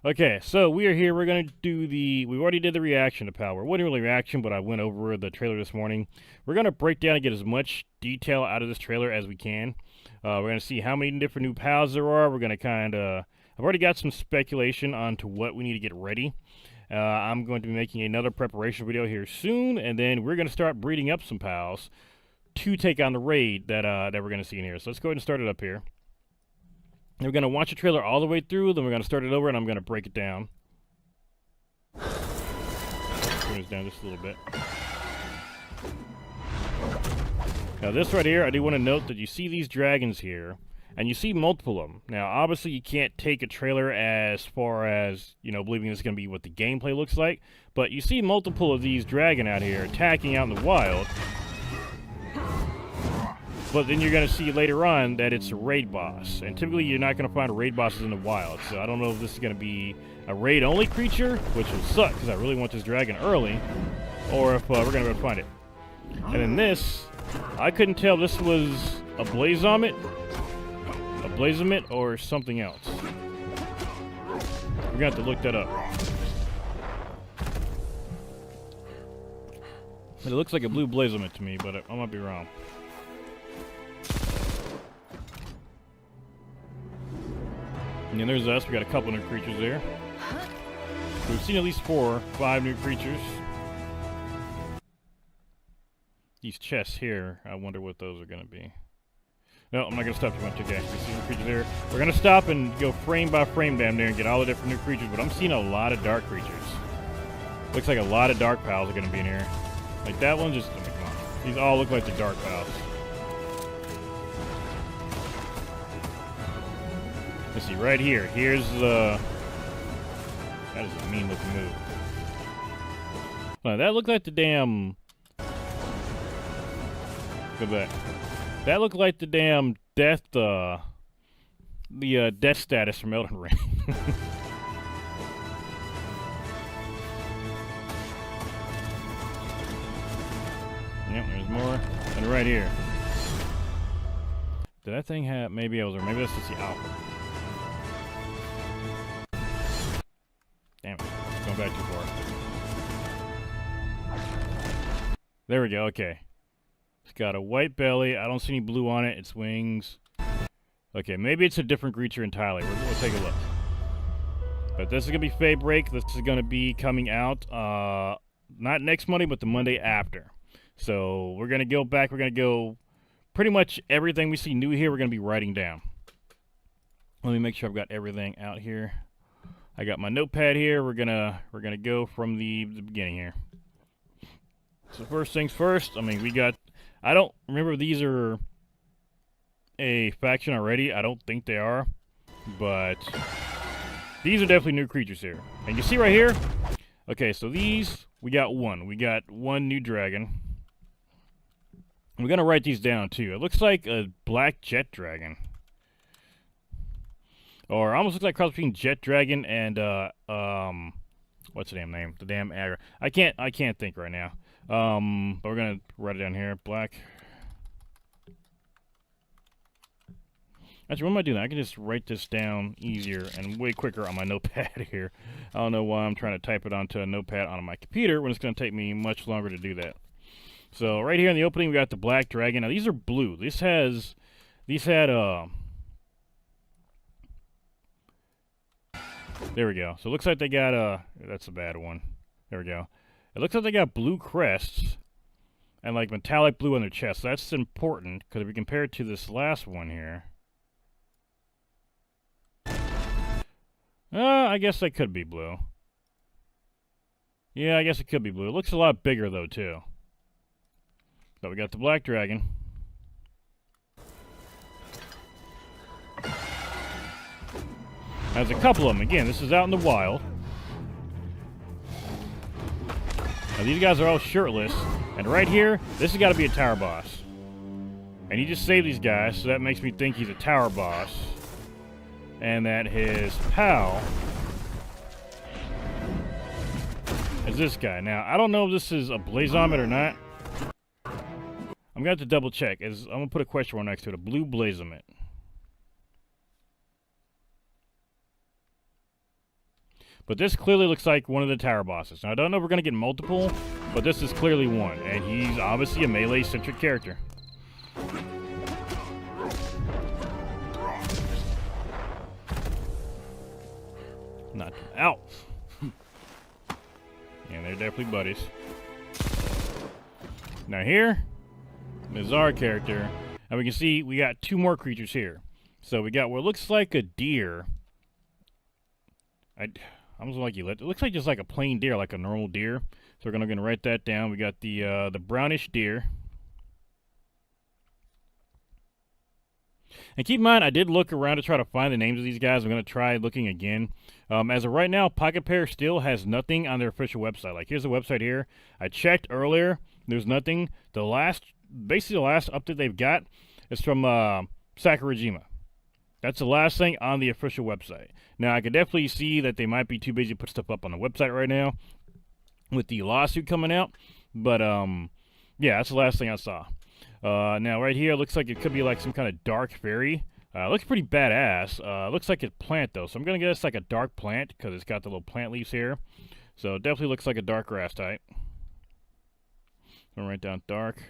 Okay, so we are here. We're going to do we already did the reaction to Power. It wasn't really a reaction, but I went over the trailer this morning. We're going to break down and get as much detail out of this trailer as we can. We're going to see how many different new pals there are. We're going to I've already got some speculation onto what we need to get ready. I'm going to be making another preparation video here soon, and then we're going to start breeding up some pals to take on the raid that we're going to see in here. So let's go ahead and start it up here. We're going to watch the trailer all the way through, then we're going to start it over, and I'm going to break it down. Turn this down just a little bit. Now this right here, I do want to note that you see these dragons here, and you see multiple of them. Now, obviously, you can't take a trailer as far as, believing this is going to be what the gameplay looks like, but you see multiple of these dragon out here attacking out in the wild. But then you're going to see later on that it's a raid boss. And typically you're not going to find raid bosses in the wild. So I don't know if this is going to be a raid-only creature, which will suck because I really want this dragon early, or if we're going to be able to find it. And then this, I couldn't tell if this was a Blazomit, or something else. We're going to have to look that up. It looks like a blue Blazomit to me, but I might be wrong. And then there's us. We got a couple new creatures there. So we've seen at least 5 new creatures. These chests here, I wonder what those are going to be. No, I'm not going to stop too much. Okay, we see the creatures there. We're going to stop and go frame by frame down there and get all the different new creatures, but I'm seeing a lot of dark creatures. Looks like a lot of dark pals are going to be in here. Like that one just, come on. These all look like the dark pals. Let's see, right here. Here's the... That is a mean-looking move. That looked like the damn... Go back. That looked like the damn death, the death status from Elden Ring. Yep, there's more. And right here. Did that thing have... Maybe that's just the alpha. Damn it. It's going back too far. There we go, okay. It's got a white belly. I don't see any blue on it. Its wings. Okay, maybe it's a different creature entirely. We'll take a look. But this is going to be Feybreak. This is going to be coming out, not next Monday, but the Monday after. So we're going to go back. We're going to go pretty much everything we see new here, we're going to be writing down. Let me make sure I've got everything out here. I got my notepad here. We're gonna go from the beginning here. So first things first. I mean, I don't remember if these are a faction already. I don't think they are, but these are definitely new creatures here. And you see right here. Okay, so these we got one. We got one new dragon. We're gonna write these down too. It looks like a black jet dragon. Or almost looks like a cross between Jet Dragon and what's the damn name? The damn aggro. I can't think right now. But we're gonna write it down here. Black. Actually, what am I doing? I can just write this down easier and way quicker on my notepad here. I don't know why I'm trying to type it onto a notepad on my computer when it's gonna take me much longer to do that. So right here in the opening we got the Black Dragon. Now these are blue. These had there we go. So it looks like they got that's a bad one. There we go. It looks like they got blue crests and like metallic blue on their chest. So that's important because if we compare it to this last one here, I guess that could be blue. Yeah, I guess it could be blue. It looks a lot bigger though too. So we got the Black Dragon. There's a couple of them. Again, this is out in the wild. Now, these guys are all shirtless. And right here, this has got to be a tower boss. And he just saved these guys, so that makes me think he's a tower boss. And that his pal is this guy. Now, I don't know if this is a Blazomit or not. I'm going to have to double check. I'm going to put a question mark next to it. A blue Blazomit. But this clearly looks like one of the tower bosses. Now, I don't know if we're going to get multiple, but this is clearly one. And he's obviously a melee-centric character. Not out. And they're definitely buddies. Now here is our character. And we can see we got two more creatures here. So we got what looks like a deer. I almost like you. It looks like just like a plain deer, like a normal deer. So we're gonna write that down. We got the brownish deer. And keep in mind, I did look around to try to find the names of these guys. I'm going to try looking again. As of right now, Pocket Pair still has nothing on their official website. Like, here's the website here. I checked earlier. There's nothing. Basically the last update they've got is from Sakurajima. That's the last thing on the official website. Now, I could definitely see that they might be too busy to put stuff up on the website right now with the lawsuit coming out. But, yeah, that's the last thing I saw. Now, right here, looks like it could be like some kind of dark fairy. Looks pretty badass. Looks like a plant, though. So I'm going to guess like a dark plant because it's got the little plant leaves here. So it definitely looks like a dark grass type. I'm going to write down dark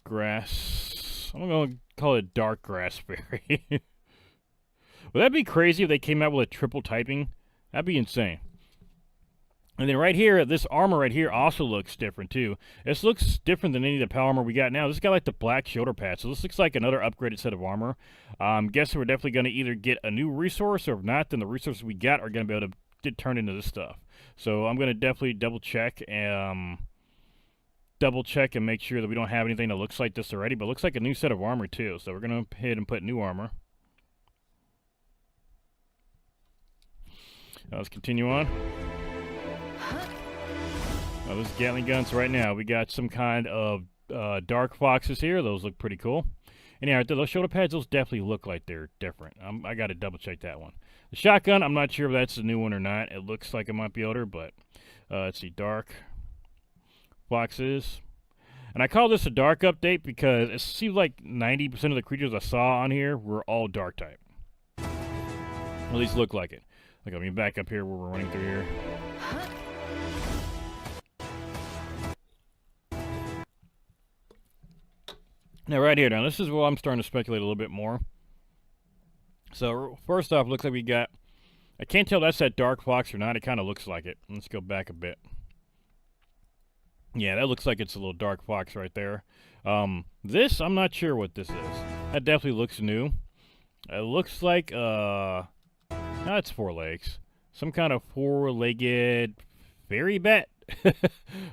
grass. I'm going to call it dark grass fairy. Would that be crazy if they came out with a triple typing? That'd be insane. And then right here, this armor right here also looks different too. This looks different than any of the power armor we got now. This got like the black shoulder pads. So this looks like another upgraded set of armor. I'm guessing we're definitely going to either get a new resource, or if not, then the resources we got are going to be able to get turned into this stuff. So I'm going to definitely double check and make sure that we don't have anything that looks like this already. But it looks like a new set of armor too. So we're going to hit and put new armor. Now let's continue on. Those Gatling guns right now. We got some kind of dark foxes here. Those look pretty cool. And yeah, those shoulder pads, those definitely look like they're different. I got to double check that one. The shotgun, I'm not sure if that's a new one or not. It looks like it might be older, but let's see. Dark foxes. And I call this a dark update because it seems like 90% of the creatures I saw on here were all dark type. At least look like it. Like, let me back up here where we're running through here. Now, right here, this is where I'm starting to speculate a little bit more. So, first off, looks like we got... I can't tell if that's that dark fox or not. It kind of looks like it. Let's go back a bit. Yeah, that looks like it's a little dark fox right there. This, I'm not sure what this is. That definitely looks new. It looks like, no, it's 4 legs. Some kind of 4-legged fairy bat.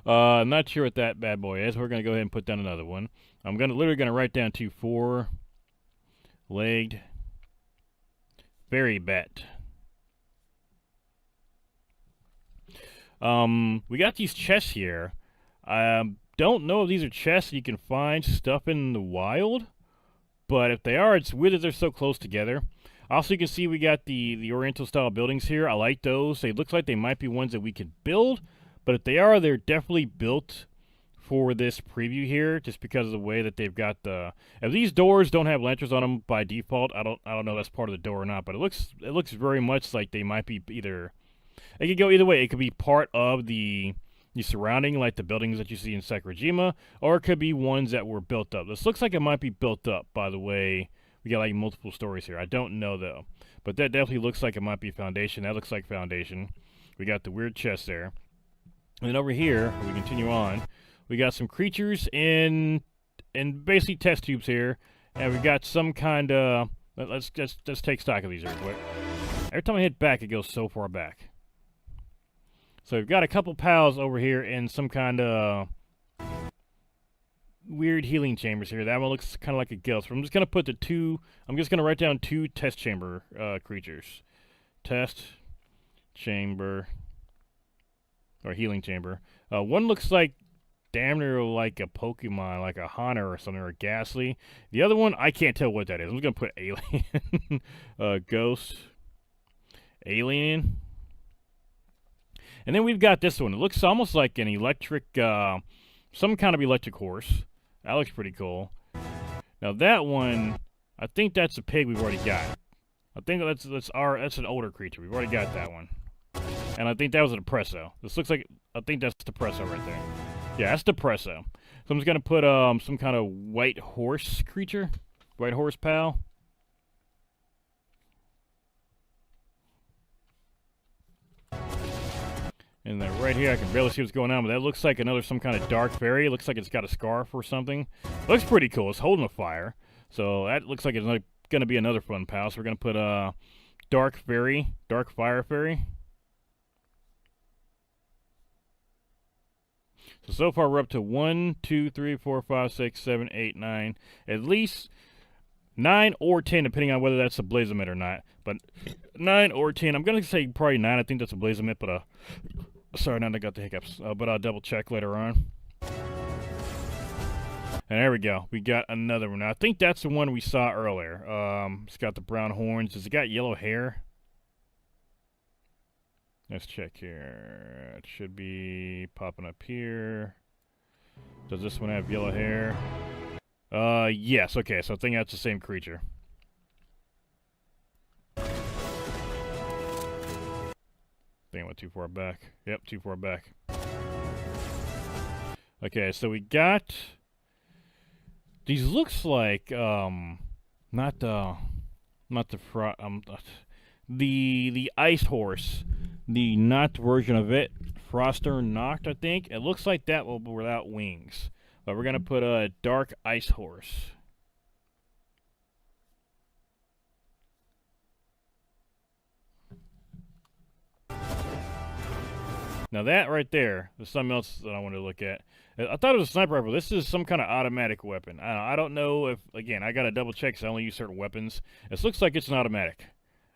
I'm not sure what that bad boy is. We're going to go ahead and put down another one. I'm literally going to write down 2 4-legged fairy bat. We got these chests here. Don't know if these are chests you can find stuff in the wild, but if they are, it's weird that they're so close together. Also, you can see we got the Oriental style buildings here. I like those. They look like they might be ones that we could build, but if they are, they're definitely built for this preview here, just because of the way that they've got the... If these doors don't have lanterns on them by default, I don't know if that's part of the door or not, but it looks very much like they might be either... It could go either way. It could be part of the surrounding, like the buildings that you see in Sakurajima, or it could be ones that were built up. This looks like it might be built up, by the way. We got like multiple stories here. I don't know, though. But that definitely looks like it might be Foundation. That looks like Foundation. We got the weird chest there. And then over here, we continue on. We got some creatures in basically test tubes here, and we got some kind of... Let's take stock of these real quick. Every time I hit back, it goes so far back. So we've got a couple pals over here in some kind of weird healing chambers here. That one looks kind of like a ghost. I'm just gonna put I'm just gonna write down 2 test chamber creatures. Test chamber or healing chamber. One looks like damn near like a Pokemon, like a Haunter or something, or a Ghastly. The other one, I can't tell what that is. I'm just going to put Alien. Ghost. Alien. And then we've got this one. It looks almost like an electric, some kind of electric horse. That looks pretty cool. Now that one, I think that's a pig we've already got. I think that's an older creature. We've already got that one. And I think that was a Depresso. This looks like, I think that's Depresso right there. Yeah, that's Depresso. So I'm just gonna put some kind of white horse creature. White horse pal. And then right here, I can barely see what's going on, but that looks like some kind of dark fairy. It looks like it's got a scarf or something. Looks pretty cool. It's holding a fire. So that looks like it's going to be another fun pal. So we're going to put dark fairy, dark fire fairy. So far we're up to 1, 2, 3, 4, 5, 6, 7, 8, 9. At least 9 or 10, depending on whether that's a Blazemit or not. But 9 or 10. I'm going to say probably 9. I think that's a Blazemit, but sorry, now I got the hiccups. But I'll double check later on. And there we go. We got another one. Now, I think that's the one we saw earlier. It's got the brown horns. Has it got yellow hair? Let's check here. It should be popping up here. Does this one have yellow hair? Yes. Okay, so I think that's the same creature. I think I went too far back. Yep, too far back. Okay, so we got... These looks like, not the ice horse, the Noct version of it, Froster Noct, I think. It looks like that will be without wings. But we're gonna put a dark ice horse. Now that right there, there's something else that I wanted to look at. I thought it was a sniper rifle. This is some kind of automatic weapon. I don't know if, again, I gotta double check because I only use certain weapons. This looks like it's an automatic.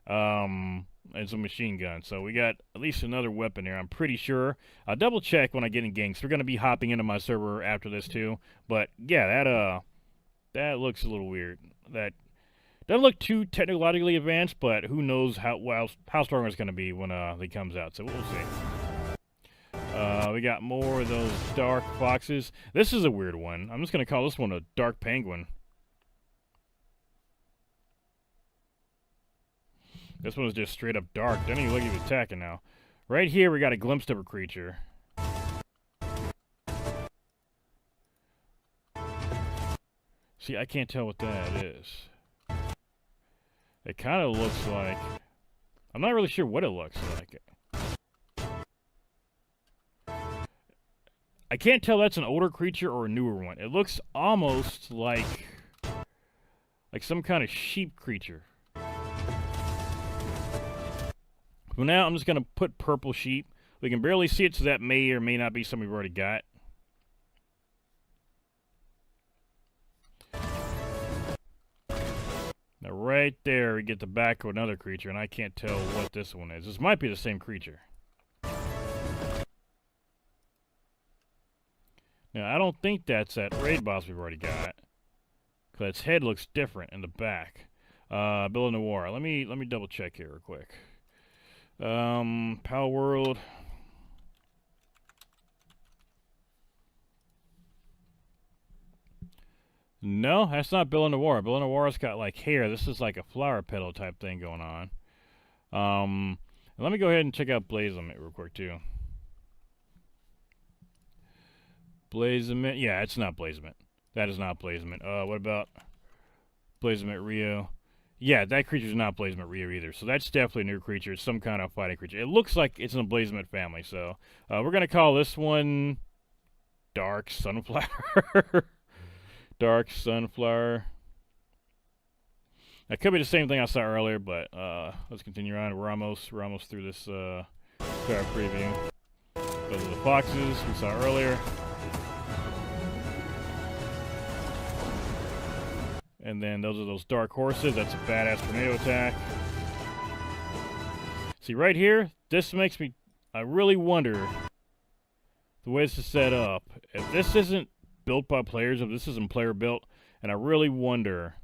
It's a machine gun. So we got at least another weapon here, I'm pretty sure. I'll double check when I get in gangs. We're gonna be hopping into my server after this too. But yeah, that looks a little weird. That doesn't look too technologically advanced, but who knows how strong it's gonna be when it comes out. So we'll see. We got more of those dark foxes. This is a weird one. I'm just going to call this one a dark penguin. This one is just straight up dark. Doesn't even look like he's attacking now. Right here, we got a glimpse of a creature. See, I can't tell what that is. It kind of looks like... I'm not really sure what it looks like. I can't tell that's an older creature or a newer one. It looks almost like some kind of sheep creature. Well, now I'm just going to put purple sheep. We can barely see it, so that may or may not be something we've already got. Now right there we get the back of another creature, and I can't tell what this one is. This might be the same creature. Now, I don't think that's that raid boss we've already got. Because its head looks different in the back. Bill Noir. Let me double check here real quick. Pal World. No, that's not Bill Noir. Bill Noir's got like hair. This is like a flower petal type thing going on. Let me go ahead and check out Blazemit real quick too. Blazemit. Yeah, it's not Blazemit. That is not Blazemit. What about Blazemit Rio? Yeah, that creature's not Blazemit Rio either. So that's definitely a new creature. It's some kind of fighting creature. It looks like it's in the Blazemit family. So we're going to call this one Dark Sunflower. Dark Sunflower. That could be the same thing I saw earlier, but let's continue on. We're almost through this preview. Those are the foxes we saw earlier. And then those are those dark horses. That's a badass tornado attack. See, right here, this makes me... I really wonder the way this is set up. If this isn't built by players, if this isn't player built, and I really wonder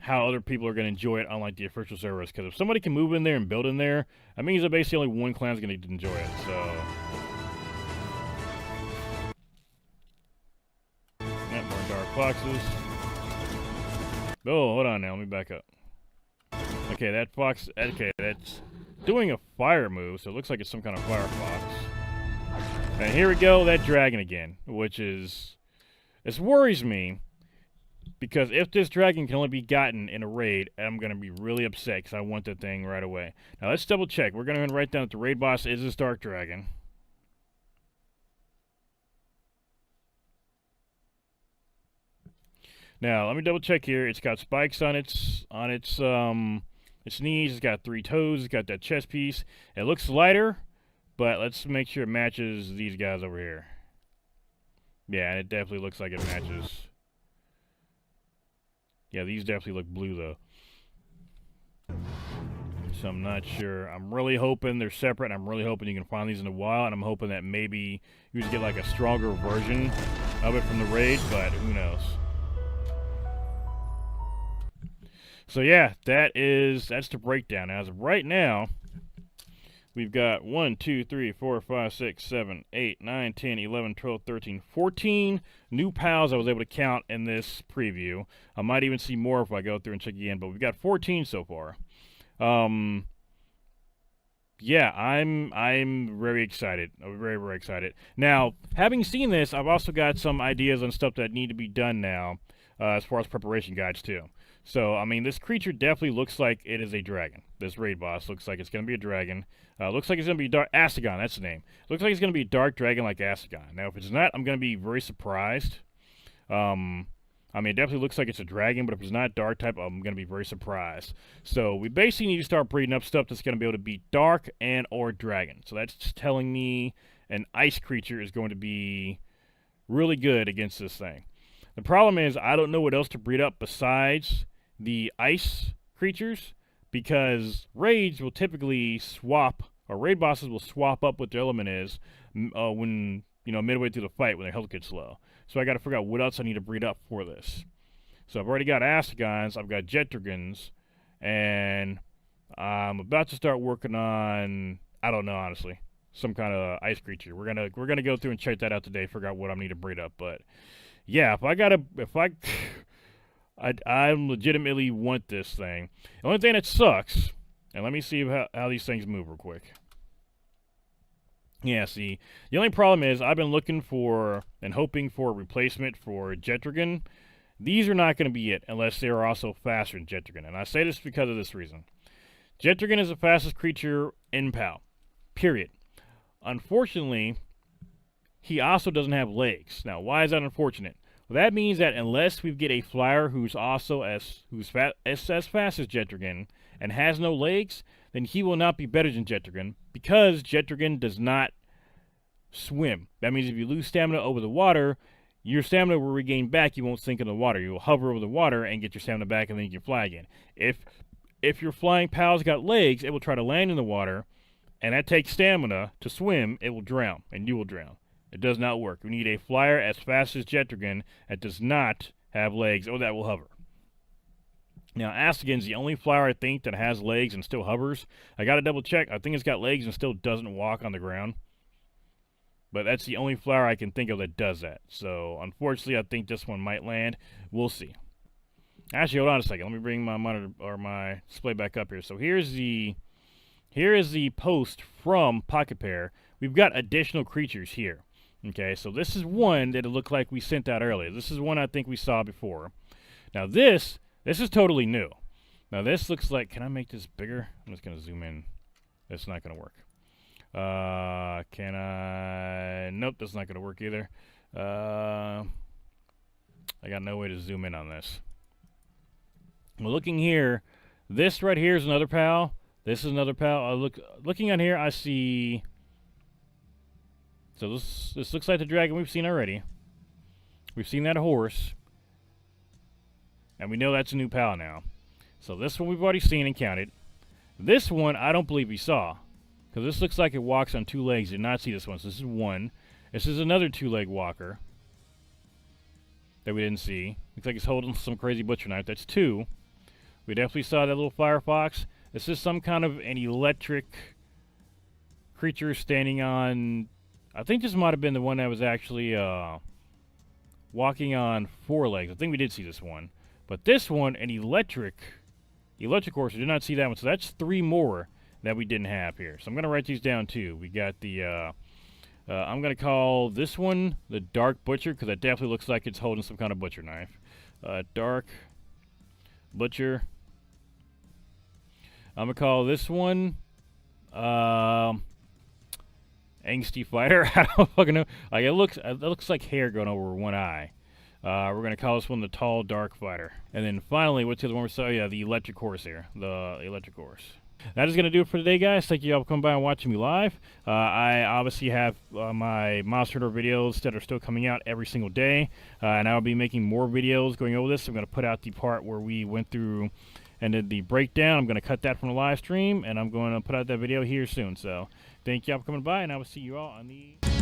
how other people are going to enjoy it unlike the official servers. Because if somebody can move in there and build in there, that means that basically only one clan's going to enjoy it. So... yeah, more dark foxes. Oh, hold on now. Let me back up. Okay, that fox... Okay, that's doing a fire move, so it looks like it's some kind of fire fox. And here we go, that dragon again, which is... This worries me, because if this dragon can only be gotten in a raid, I'm going to be really upset, because I want the thing right away. Now, let's double check. We're going to write down that the raid boss is this dark dragon. Now, let me double check here. It's got spikes on its knees. It's got 3 toes. It's got that chest piece. It looks lighter, but let's make sure it matches these guys over here. Yeah, it definitely looks like it matches. Yeah, these definitely look blue, though. So I'm not sure. I'm really hoping they're separate. I'm really hoping you can find these in the wild, and I'm hoping that maybe you just get like a stronger version of it from the raid, but who knows. So yeah, that's the breakdown. As of right now, we've got 1, 2, 3, 4, 5, 6, 7, 8, 9, 10, 11, 12, 13, 14 new pals I was able to count in this preview. I might even see more if I go through and check again, but we've got 14 so far. Yeah, I'm very excited. I'm very, very excited. Now, having seen this, I've also got some ideas on stuff that need to be done now, as far as preparation guides too. So, I mean, this creature definitely looks like it is a dragon. This raid boss looks like it's going to be a dragon. Looks like it's going to be dark... Asagon, that's the name. Looks like it's going to be a dark dragon like Asagon. Now, if it's not, I'm going to be very surprised. I mean, it definitely looks like it's a dragon, but if it's not dark type, I'm going to be very surprised. So, we basically need to start breeding up stuff that's going to be able to be dark and or dragon. So, that's telling me an ice creature is going to be really good against this thing. The problem is, I don't know what else to breed up besides the ice creatures, because raids will typically swap, or raid bosses will swap up what their element is when, you know, midway through the fight when their health gets low. So I got to figure out what else I need to breed up for this. So I've already got Asagons, I've got Jetragons, and I'm about to start working on, I don't know, honestly, some kind of ice creature. We're gonna go through and check that out today, figure out what I need to breed up. But yeah, I legitimately want this thing. The only thing that sucks, and let me see how these things move real quick. Yeah, see, the only problem is I've been looking for and hoping for a replacement for Jetragon. These are not going to be it unless they are also faster than Jetragon. And I say this because of this reason. Jetragon is the fastest creature in PAL, period. Unfortunately, he also doesn't have legs. Now, why is that unfortunate? Well, that means that unless we get a flyer who's also as fast as Jetragon and has no legs, then he will not be better than Jetragon, because Jetragon does not swim. That means if you lose stamina over the water, your stamina will regain back. You won't sink in the water. You will hover over the water and get your stamina back, and then you can fly again. If your flying pal's got legs, it will try to land in the water, and that takes stamina to swim. It will drown, and you will drown. It does not work. We need a flyer as fast as Jetragon that does not have legs or that will hover. Now, Asagon's the only flyer I think that has legs and still hovers. I got to double check. I think it's got legs and still doesn't walk on the ground. But that's the only flyer I can think of that does that. So, unfortunately, I think this one might land. We'll see. Actually, hold on a second. Let me bring my monitor or my display back up here. So here is the post from Pocket Pair. We've got additional creatures here. Okay, so this is one that it looked like we sent out earlier. This is one I think we saw before. Now this is totally new. Now this looks like, can I make this bigger? I'm just going to zoom in. That's not going to work. Can I? Nope, that's not going to work either. I got no way to zoom in on this. Well, looking here, this right here is another PAL. This is another PAL. Looking on here, I see... So this looks like the dragon we've seen already. We've seen that horse. And we know that's a new PAL now. So this one we've already seen and counted. This one I don't believe we saw. Because this looks like it walks on 2 legs. Did not see this one. So this is one. This is another 2-leg walker. That we didn't see. Looks like it's holding some crazy butcher knife. That's 2. We definitely saw that little firefox. This is some kind of an electric creature standing on... I think this might have been the one that was actually walking on 4 legs. I think we did see this one. But this one, an electric Electric horse, I did not see that one. So that's 3 more that we didn't have here. So I'm going to write these down too. We got the, I'm going to call this one the Dark Butcher, because it definitely looks like it's holding some kind of butcher knife. Dark Butcher. I'm going to call this one, Angsty Fighter. I don't fucking know. Like, it looks like hair going over one eye. We're going to call this one the Tall Dark Fighter. And then finally, what's the other one? So, yeah, the Electric Horse here. The Electric Horse. That is going to do it for today, guys. Thank you all for coming by and watching me live. I obviously have my Monster Hunter videos that are still coming out every single day. And I will be making more videos going over this. I'm going to put out the part where we went through and did the breakdown. I'm going to cut that from the live stream. And I'm going to put out that video here soon. So, thank you all for coming by. And I will see you all on the...